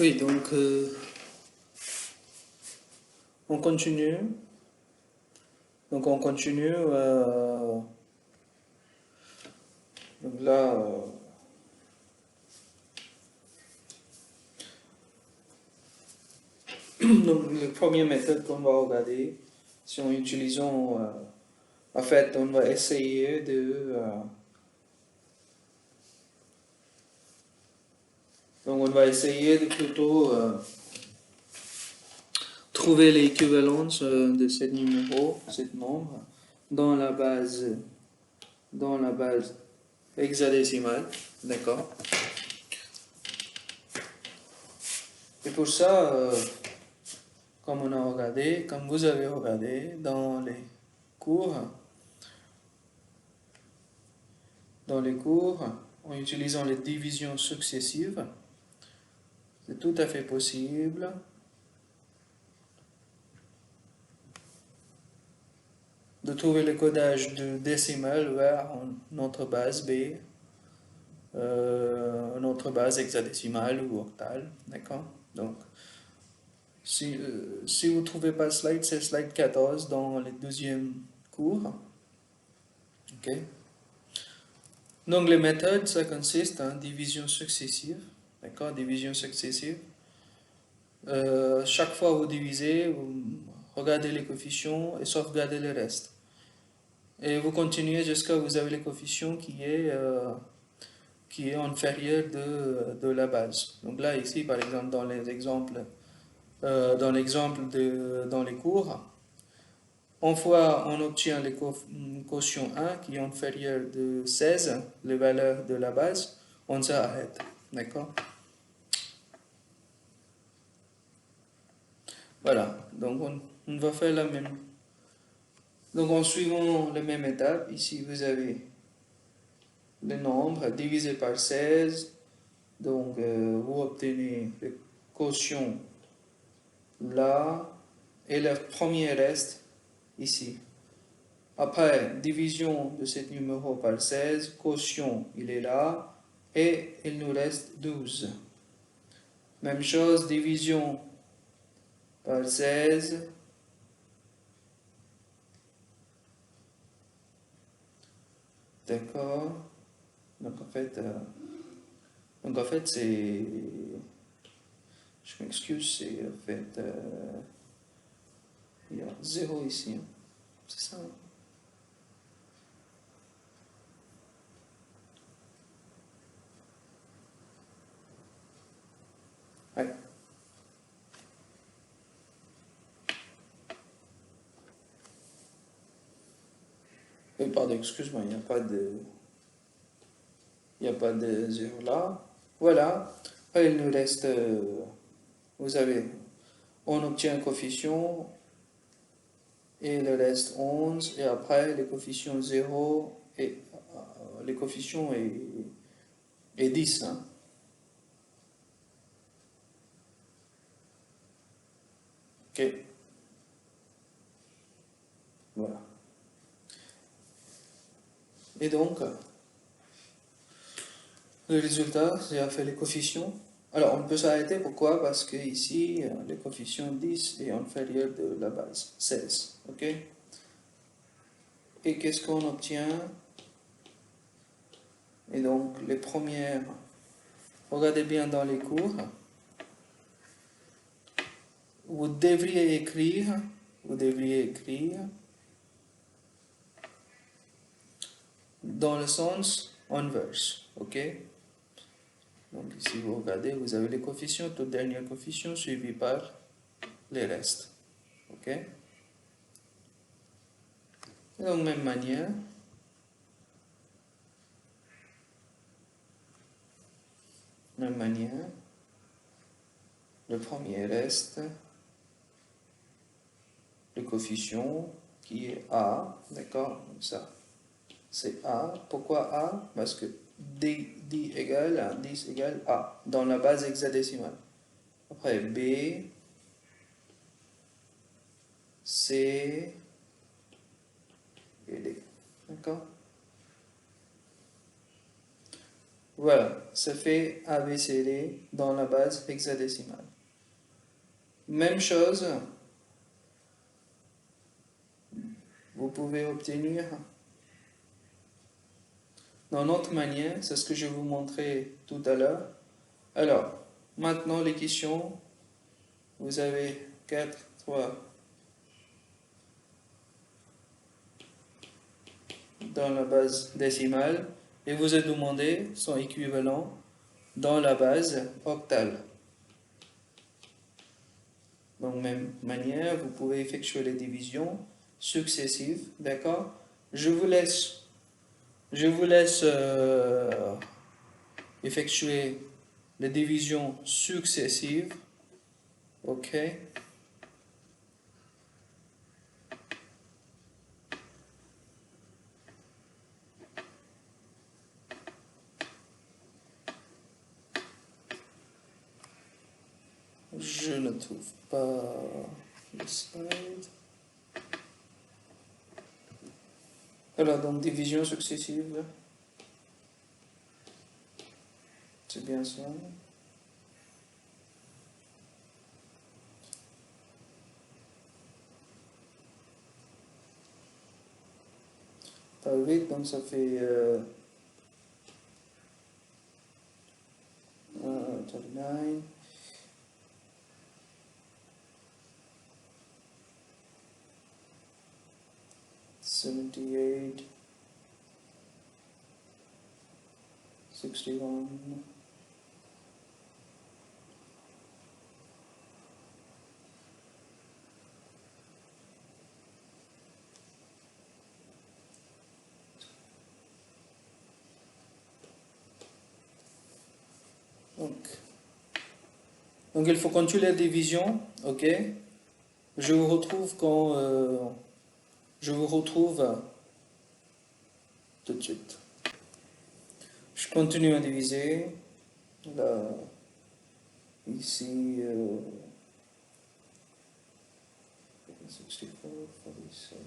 Oui, donc on continue. Donc on continue. Donc là, donc la première méthode qu'on va regarder, si on utilisons, en fait, on va essayer donc on va essayer de plutôt trouver l'équivalence de ce numéro, ce nombre, dans la base, dans la base hexadécimale, d'accord? Et pour ça, comme on a regardé, comme vous avez regardé cours, dans les cours, en utilisant les divisions successives, c'est tout à fait possible de trouver le codage de décimale vers notre base B, notre base hexadécimale ou octale, d'accord? Donc, si vous ne trouvez pas le slide, c'est slide 14 dans le deuxième cours, ok? Donc, les méthodes, ça consiste en division successive, d'accord? Division successive. Chaque fois vous divisez, vous regardez les coefficients et sauvegardez le reste. Et vous continuez jusqu'à vous avez le coefficient qui est inférieur de la base. Donc là, ici, par exemple, dans les exemples, dans les cours, une fois on obtient le quotient 1 qui est inférieur de 16, les valeurs de la base, on s'arrête. D'accord? Voilà. Donc on va faire la même. Donc en suivant les mêmes étapes, ici vous avez le nombre divisé par 16. Donc vous obtenez le quotient là et le premier reste ici. Après, division de ce numéro par 16, quotient il est là et il nous reste 12. Même chose, division par 16. D'accord. Donc en fait c'est... Je m'excuse, c'est en fait... il y a 0 ici. Hein. C'est ça. Hein. Ouais. Pardon, excuse-moi, il n'y a pas de... Il n'y a pas de 0 là. Voilà. Après, il nous reste... vous avez... On obtient un coefficient et il reste 11. Et après, les coefficients 0 et... les coefficients est 10. Hein. Ok. Voilà. Et donc... Le résultat, c'est à faire les coefficients. Alors, on peut s'arrêter, pourquoi? Parce que ici, le coefficient 10 est inférieur de la base, 16. Ok? Et qu'est-ce qu'on obtient? Et donc, les premières, regardez bien dans les cours, vous devriez écrire dans le sens inverse. Ok? Donc, ici, vous regardez, vous avez les coefficients, tout dernier coefficient suivi par les restes. Ok? Et donc, même manière, le premier reste, le coefficient qui est A, d'accord? Donc ça, c'est A. Pourquoi A? Parce que D égale 10 égale A, dans la base hexadécimale. Après, B, C et D. D'accord? Voilà, ça fait ABCD dans la base hexadécimale. Même chose, vous pouvez obtenir d'une autre manière, c'est ce que je vous montrais tout à l'heure. Alors, maintenant les questions, vous avez 4, 3 dans la base décimale et vous êtes demandé son équivalent dans la base octale. Donc, même manière, vous pouvez effectuer les divisions successives, d'accord? Je vous laisse effectuer les divisions successives, ok? Je ne trouve pas le slide. Alors, donc, division successive, c'est bien ça. Pas 8, donc ça fait 39, 78, 61. Donc il faut continuer la division, ok? Je vous retrouve quand je vous retrouve tout de suite. Je continue à diviser. Là, ici, 64, 47.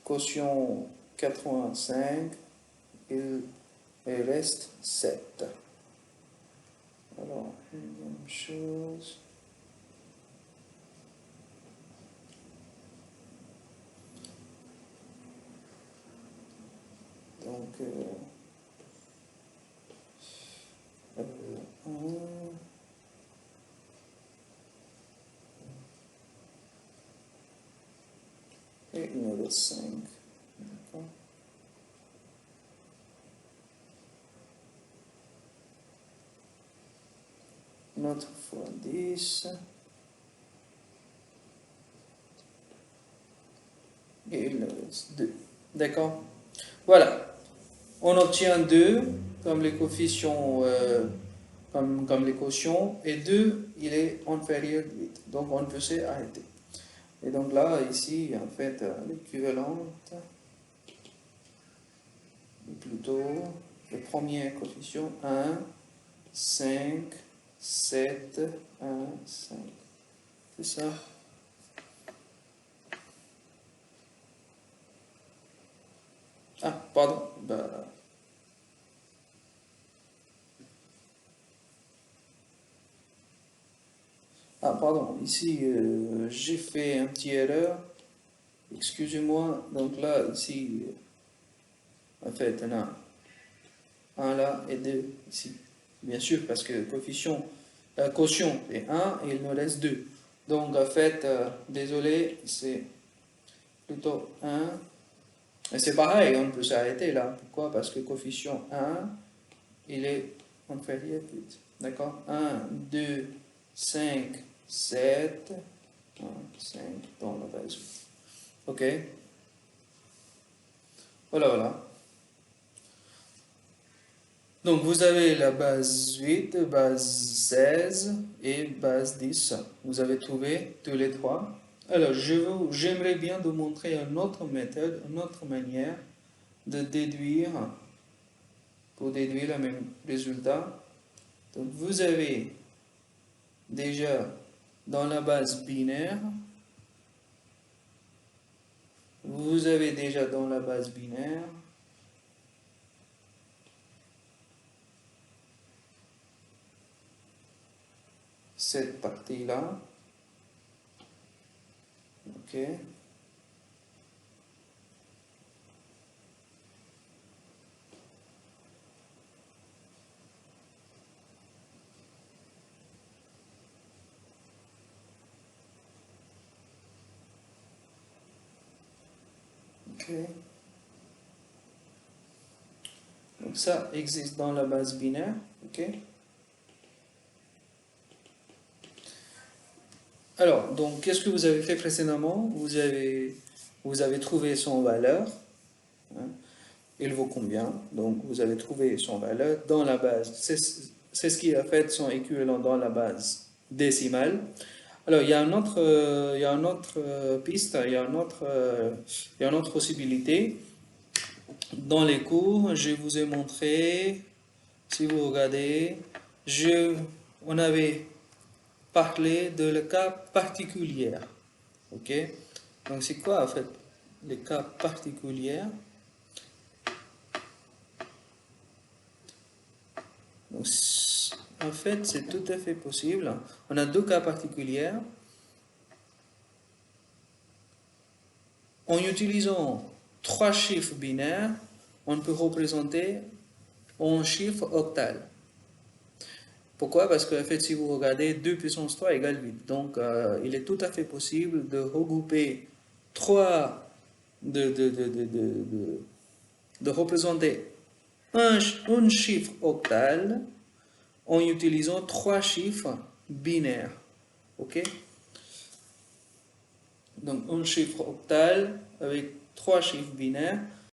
Quotient 85, il reste 7. Alors, même chose. Donc, 1. Et il me reste 5. D'accord. Notre fois 10. Et il me reste 2. D'accord. Voilà. On obtient 2 comme les coefficients, comme les quotients, et 2, il est inférieur à 8. Donc on peut s'arrêter. Et donc là, ici, en fait, l'équivalente, plutôt le premier coefficient, 1, 5, 7, 1, 5. C'est ça. Ah, pardon. Ah, pardon. Ici, j'ai fait un petit erreur. Excusez-moi. Donc là, ici, en fait, on a 1 là et 2 ici. Bien sûr, parce que quotient est 1 et il nous reste 2. Donc, en fait, désolé, c'est plutôt 1. Et c'est pareil, on peut s'arrêter là. Pourquoi? Parce que coefficient 1, il est inférieur à 8. D'accord? 1, 2, 5, 7, 1, 5 dans la base 8. Ok? Voilà, voilà. Donc vous avez la base 8, base 16 et base 10. Vous avez trouvé tous les trois. Alors j'aimerais bien vous montrer une autre méthode, une autre manière de déduire, pour déduire le même résultat. Donc vous avez déjà dans la base binaire, vous avez déjà dans la base binaire cette partie-là. Ok. Ok. Donc ça existe dans la base binaire. Ok. Alors, donc, qu'est-ce que vous avez fait précédemment? Vous avez trouvé son valeur. Hein. Il vaut combien? Donc, vous avez trouvé son valeur dans la base. C'est ce qui a fait son équivalent dans la base décimale. Alors, il y a une autre piste, il y a une autre possibilité. Dans les cours, je vous ai montré, si vous regardez, on avait parlé de le cas particulier. Ok? Donc, c'est quoi en fait les cas particuliers? Donc, en fait, c'est tout à fait possible. On a deux cas particuliers. En utilisant trois chiffres binaires, on peut représenter en chiffre octal. Pourquoi? Parce qu'en fait, si vous regardez, 2 puissance 3 égale 8. Donc, il est tout à fait possible de regrouper trois, de représenter un chiffre octal en utilisant trois chiffres binaires. Ok? Donc, un chiffre octal avec trois chiffres binaires.